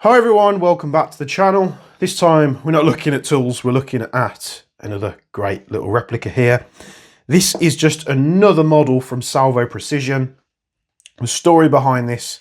Hi everyone, welcome back to the channel. This time we're not looking at tools, we're looking at another great little replica here. This is just another model from Salvo Precision. The story behind this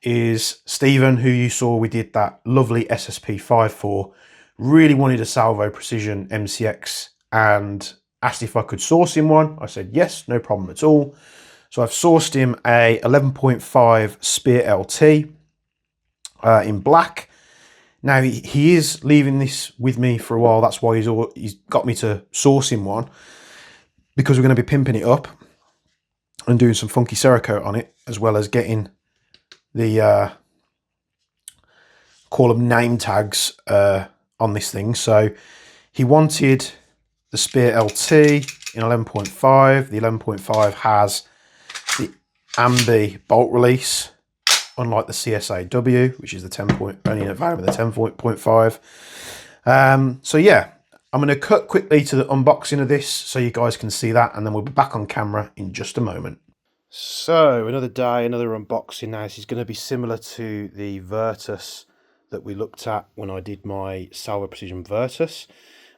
is Stephen, who you saw we did that lovely SSP5 for, really wanted a Salvo Precision MCX and asked if I could source him one. I said yes, no problem at all. So I've sourced him a 11.5 Spear LT in black. Now he is leaving this with me for a while. That's why he's got me to source him one, because we're going to be pimping it up and doing some funky Cerakote on it, as well as getting the call them name tags on this thing. So he wanted the Spear LT in 11.5. The 11.5 has the ambi bolt release, unlike the CSAW, which is the 10 point, only available with the 10.5. So yeah, I'm going to cut quickly to the unboxing of this so you guys can see that, and then we'll be back on camera in just a moment. So another day, another unboxing. Now this is going to be similar to the Vertus that we looked at when I did my Salvo Precision Vertus.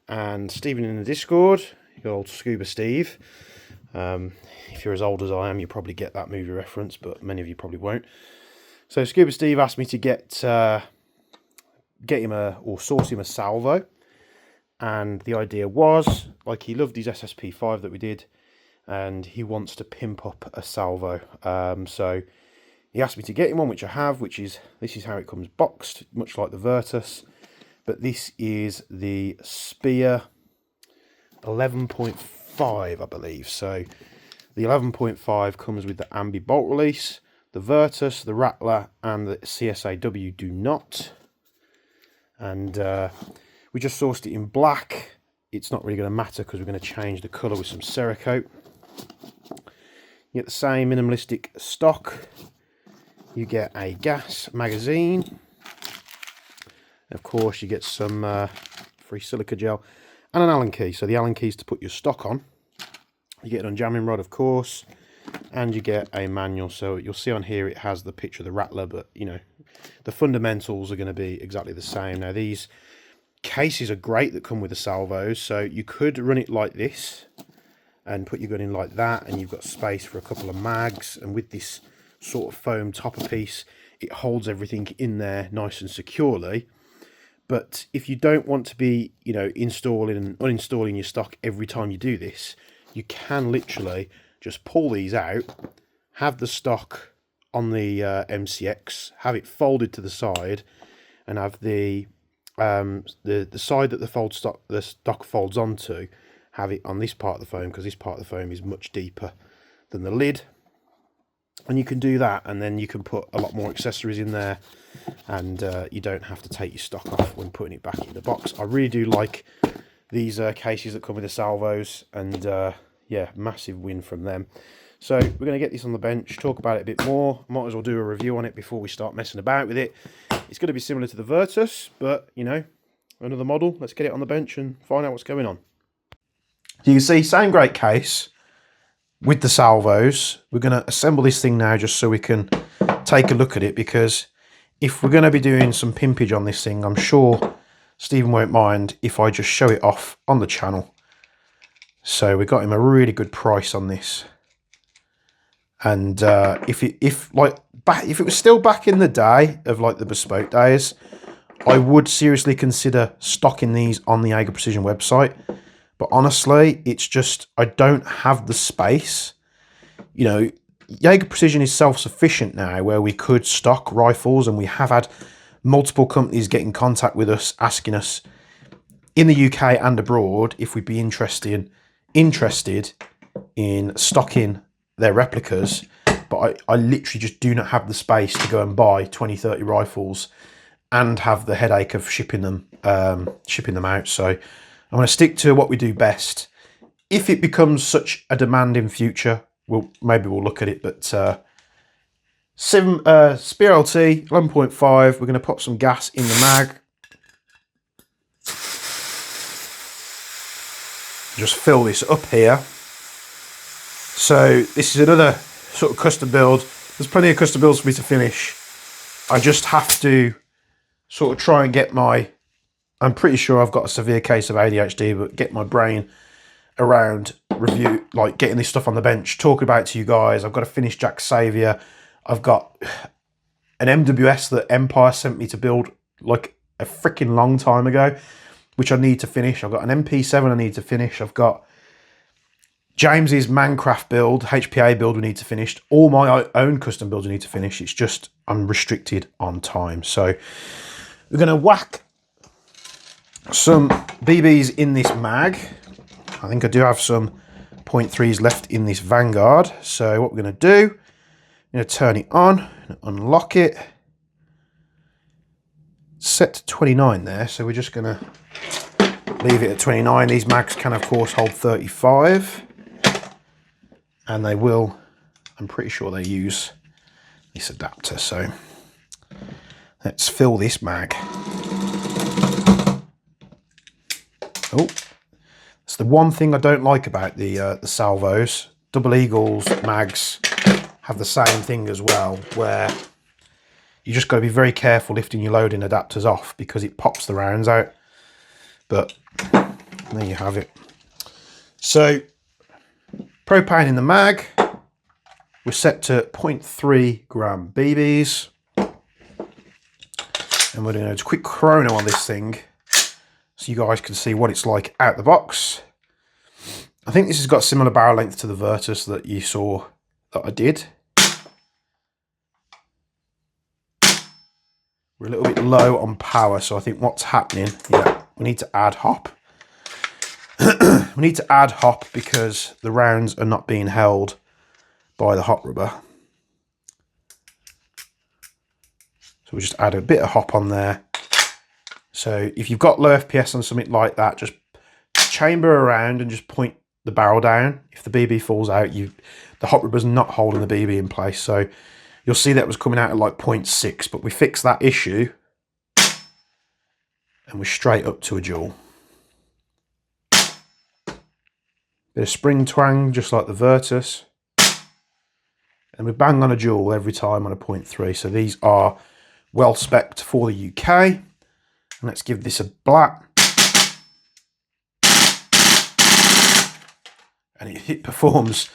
And Stephen in the Discord, your old Scuba Steve. If you're as old as I am, you probably get that movie reference, but many of you probably won't. So Scuba Steve asked me to get him or source him a Salvo, and the idea was, like, he loved his SSP5 that we did, and he wants to pimp up a Salvo. So he asked me to get him one, which I have, this is how it comes boxed, much like the Vertus, but this is the Spear 11.5, I believe. So the 11.5 comes with the ambi bolt release. The Vertus, the Rattler, and the CSAW do not. And we just sourced it in black. It's not really going to matter because we're going to change the colour with some Cerakote. You get the same minimalistic stock. You get a gas magazine. Of course, you get some free silica gel and an Allen key. So the Allen key is to put your stock on. You get an unjamming rod, of course. And you get a manual. So you'll see on here it has the picture of the Rattler, but you know, the fundamentals are going to be exactly the same. Now these cases are great that come with the Salvos, so you could run it like this and put your gun in like that, and you've got space for a couple of mags. And with this sort of foam topper piece, it holds everything in there nice and securely. But if you don't want to be, you know, installing and uninstalling your stock every time you do this, you can literally just pull these out, have the stock on the MCX, have it folded to the side, and have the side that the stock folds onto, have it on this part of the foam, because this part of the foam is much deeper than the lid. And you can do that, and then you can put a lot more accessories in there, and you don't have to take your stock off when putting it back in the box. I really do like these cases that come with the Salvos, and yeah, massive win from them. So we're going to get this on the bench, talk about it a bit more. Might as well do a review on it before we start messing about with it. It's going to be similar to the Vertus, but, you know, another model. Let's get it on the bench and find out what's going on. You can see, same great case with the Salvos. We're going to assemble this thing now just so we can take a look at it, because if we're going to be doing some pimpage on this thing, I'm sure Stephen won't mind if I just show it off on the channel. So we got him a really good price on this, and if it was still back in the day of like the bespoke days, I would seriously consider stocking these on the Jaeger Precision website. But honestly, it's just I don't have the space. You know, Jaeger Precision is self-sufficient now, where we could stock rifles, and we have had multiple companies get in contact with us asking us in the UK and abroad if we'd be interested in stocking their replicas, but I literally just do not have the space to go and buy 20-30 rifles and have the headache of shipping them out. So I'm going to stick to what we do best. If it becomes such a demand in future, maybe we'll look at it. But Spear LT 11.5, we're going to pop some gas in the mag. Just fill this up here. So this is another sort of custom build. There's plenty of custom builds for me to finish. I just have to sort of try and get my, I'm pretty sure I've got a severe case of ADHD, but get my brain around review, like getting this stuff on the bench, talking about it to you guys. I've got to finish Jack Saviour. I've got an MWS that Empire sent me to build like a freaking long time ago, which I need to finish. I've got an MP7 I need to finish. I've got James's Mancraft build, HPA build we need to finish. All my own custom builds we need to finish. It's just I'm restricted on time. So we're going to whack some BBs in this mag. I think I do have some 0.3s left in this Vanguard. So what we're going to do, I'm going to turn it on, unlock it. Set to 29 there, so we're just going to leave it at 29. These mags can of course hold 35, and they will, I'm pretty sure they use this adapter. So let's fill this mag. Oh, it's the one thing I don't like about the Salvos. Double Eagles mags have the same thing as well, where you just got to be very careful lifting your loading adapters off because it pops the rounds out. But there you have it. So propane in the mag, we're set to 0.3 gram BBs, and we're doing a quick chrono on this thing so you guys can see what it's like out the box. I think this has got similar barrel length to the Vertus that you saw that I did. We're a little bit low on power, so I think what's happening, yeah, we need to add hop. We need to add hop because the rounds are not being held by the hot rubber. So we'll just add a bit of hop on there. So if you've got low FPS on something like that, just chamber around and just point the barrel down. If the BB falls out, the hot rubber's not holding the BB in place. So you'll see that was coming out at like 0.6, but we fixed that issue and we're straight up to a joule. Bit of spring twang, just like the Vertus. And we bang on a joule every time on a 0.3. So these are well spec'd for the UK. And let's give this a blat. And it performs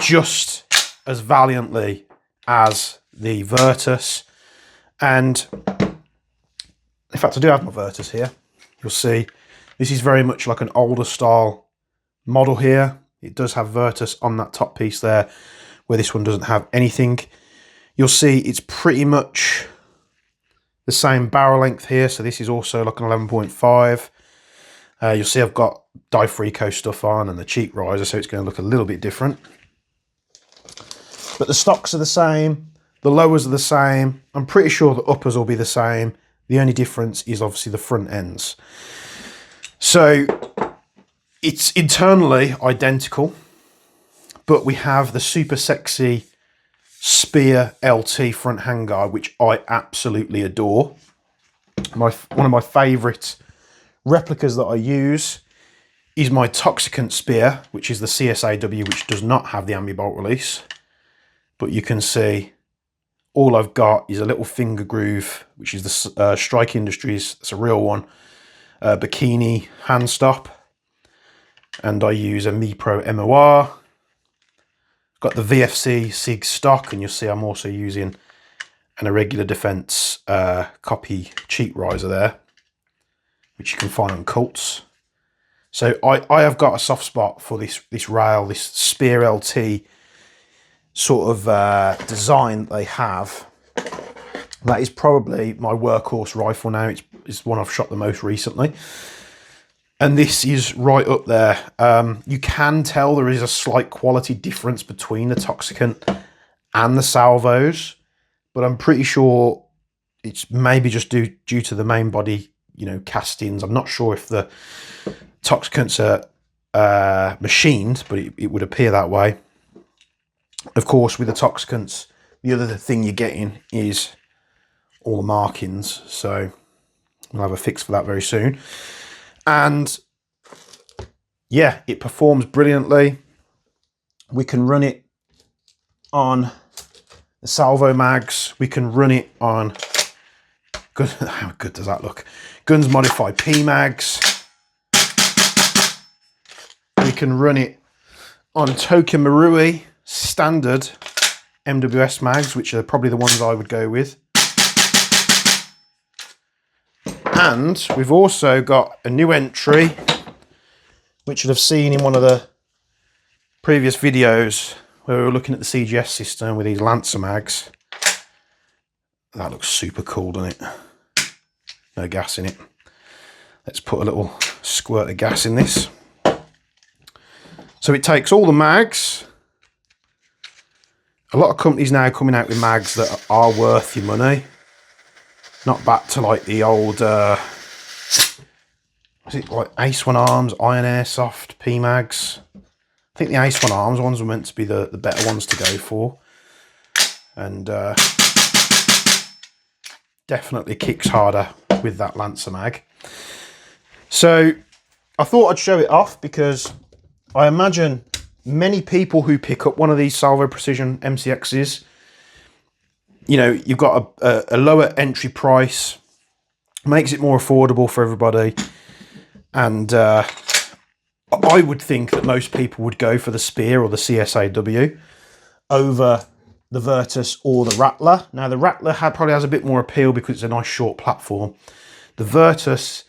just as valiantly as the Vertus. And in fact, I do have my Vertus here. You'll see this is very much like an older style model here. It does have Vertus on that top piece there, where this one doesn't have anything. You'll see it's pretty much the same barrel length here. So this is also like an 11.5. You'll see I've got Difrico stuff on and the cheek riser, so it's going to look a little bit different. But the stocks are the same, the lowers are the same. I'm pretty sure the uppers will be the same. The only difference is obviously the front ends. So it's internally identical, but we have the super sexy Spear LT front handguard, which I absolutely adore. One of my favourite replicas that I use is my Toxicant Spear, which is the CSAW, which does not have the ambi-bolt release. But you can see all I've got is a little finger groove, which is the Strike Industries, it's a real one, bikini hand stop. And I use a MiPro MOR. Got the VFC SIG stock, and you'll see I'm also using an Irregular Defense copy cheek riser there, which you can find on Colts. So I have got a soft spot for this rail, this Spear LT sort of design they have. That is probably my workhorse rifle now. It's one I've shot the most recently. And this is right up there. You can tell there is a slight quality difference between the Toxicant and the Salvos, but I'm pretty sure it's maybe just due to the main body, you know, castings. I'm not sure if the Toxicants are machined, but it would appear that way. Of course, with the Toxicants, the other thing you're getting is all the markings. So we'll have a fix for that very soon. And yeah, it performs brilliantly. We can run it on the Salvo mags. We can run it on Good. How good does that look? Guns modify PMags. We can run it on Token Marui standard MWS mags, which are probably the ones I would go with. And we've also got a new entry, which you'll have seen in one of the previous videos where we were looking at the CGS system with these Lancer mags. That looks super cool, doesn't it? No gas in it. Let's put a little squirt of gas in this. So it takes all the mags. A lot of companies now coming out with mags that are worth your money. Not back to like the old, was it like Ace One Arms, Iron Airsoft, PMags? I think the Ace One Arms ones were meant to be the better ones to go for. And definitely kicks harder with that Lancer mag. So I thought I'd show it off because I imagine many people who pick up one of these Salvo Precision MCXs, you know, you've got a lower entry price, makes it more affordable for everybody. And I would think that most people would go for the Spear or the CSAW over the Vertus or the Rattler. Now the Rattler probably has a bit more appeal because it's a nice short platform. The Vertus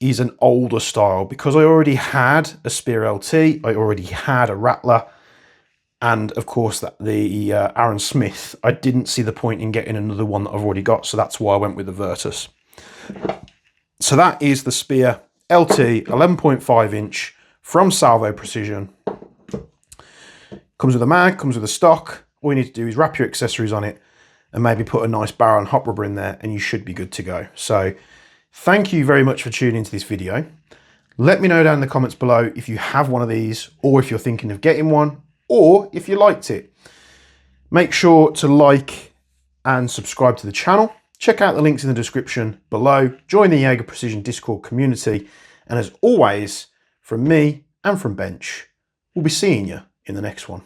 is an older style. Because I already had a Spear LT, I already had a Rattler, and of course the Aaron Smith, I didn't see the point in getting another one that I've already got, so that's why I went with the Vertus. So that is the Spear LT 11.5 inch from Salvo Precision. Comes with a mag, comes with a stock. All you need to do is wrap your accessories on it and maybe put a nice barrel and hop rubber in there and you should be good to go. So thank you very much for tuning into this video. Let me know down in the comments below if you have one of these or if you're thinking of getting one or if you liked it. Make sure to like and subscribe to the channel. Check out the links in the description below. Join the Jaeger Precision Discord community. And as always, from me and from Bench, we'll be seeing you in the next one.